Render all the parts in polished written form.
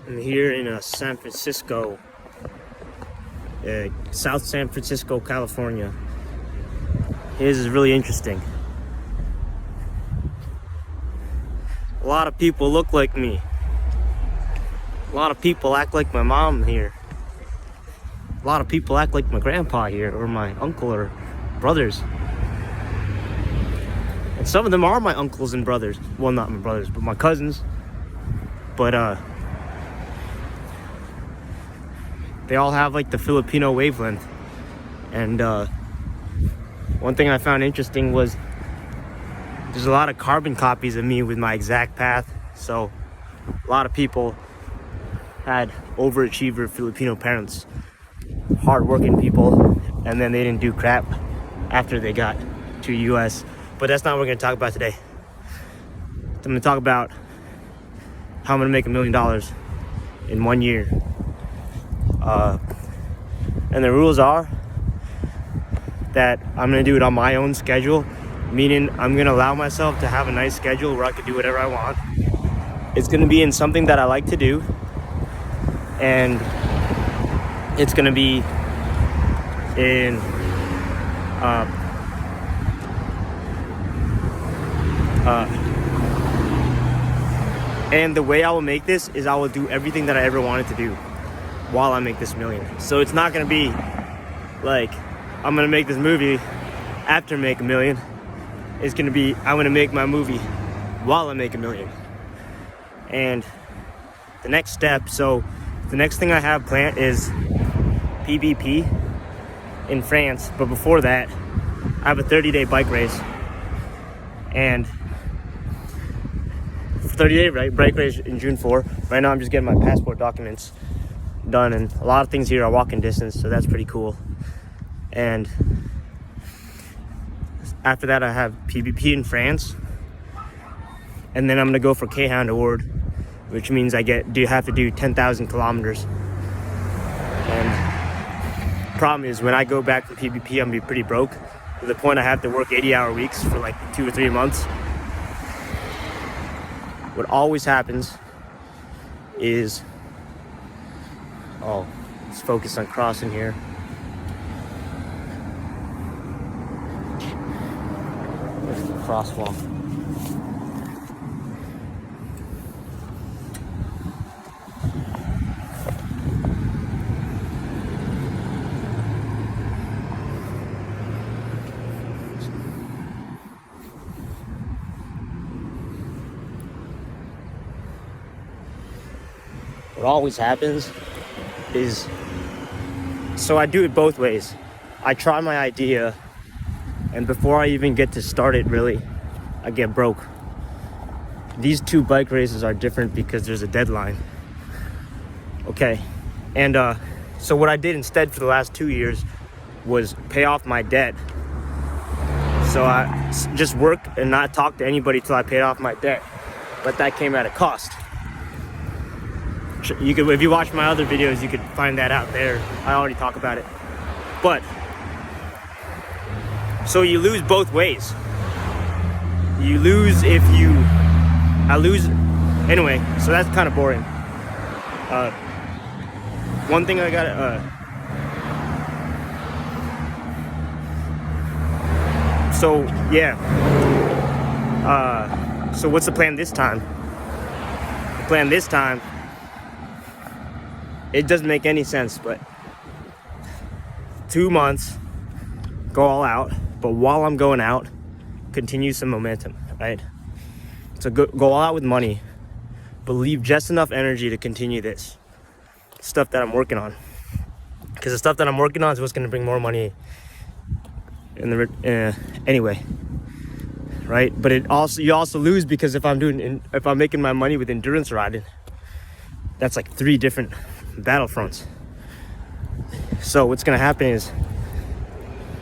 I'm here in San Francisco, South San Francisco, California. This is really interesting. A lot of people look like me. A lot of people act like my mom here. A lot of people act like my grandpa here, or my uncle or brothers. And some of them are my uncles and brothers. Well, not my brothers, but my cousins. But they all have like the Filipino wavelength. And one thing I found interesting was there's a lot of carbon copies of me with my exact path. So a lot of people had overachiever Filipino parents, hardworking people, and then they didn't do crap after they got to US. But that's not what we're gonna talk about today. I'm gonna talk about how I'm gonna make $1 million in 1 year. And the rules are that I'm gonna do it on my own schedule, meaning I'm gonna allow myself to have a nice schedule where I can do whatever I want. It's gonna be in something that I like to do, and it's gonna be in and the way I will make this is I will do everything that I ever wanted to do while I make this $1 million. So it's not gonna be like I'm gonna make this movie after I make $1 million. It's gonna be I'm gonna make my movie while I make $1 million. And the next step, so the next thing I have planned is PBP in France. But before that, I have a 30-day bike race. And 30-day bike race in June 4. Right now I'm just getting my passport documents done, and a lot of things here are walking distance, so that's pretty cool. And after that I have PBP in France, and then I'm gonna go for K-Hound Award, which means I have to do 10,000 kilometers. And the problem is when I go back from PBP, I'm gonna be pretty broke to the point I have to work 80-hour weeks for like 2 or 3 months. What always happens is, let's focus on crossing here. There's the crosswalk. What always happens is, so I do it both ways. I try my idea, and before I even get to start it really, I get broke. These two bike races are different because there's a deadline. Okay, and so what I did instead for the last 2 years was pay off my debt. So I just work and not talk to anybody till I paid off my debt. But that came at a cost. You could, if you watch my other videos, you could find that out there. I already talk about it. But so you lose both ways. You lose if I lose anyway. So that's kind of boring. One thing I got so yeah. So what's the plan this time? The plan this time, it doesn't make any sense, but 2 months, go all out, but while I'm going out, continue some momentum, right? So go all out with money, but leave just enough energy to continue this stuff that I'm working on. Because the stuff that I'm working on is what's gonna bring more money in the anyway, right? But you also lose because if I'm making my money with endurance riding, that's like 3 different battlefronts. So what's gonna happen is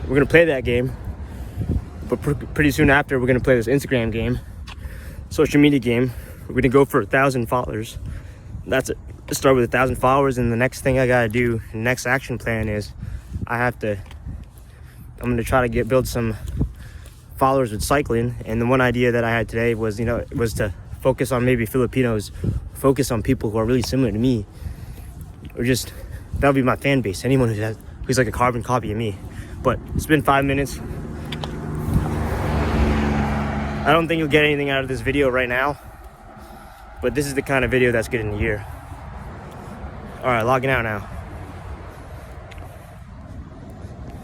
we're gonna play that game, but pretty soon after we're gonna play this Instagram game, social media game. We're gonna go for 1,000 followers. That's it. Start with 1,000 followers, and the next thing I gotta do, the next action plan is I'm gonna try to build some followers with cycling. And the one idea that I had today was to focus on maybe Filipinos, focus on people who are really similar to me, or just that'll be my fan base. Anyone who's like a carbon copy of me. But it's been 5 minutes. I don't think you'll get anything out of this video right now, but this is the kind of video that's getting the ear. All right, logging out now.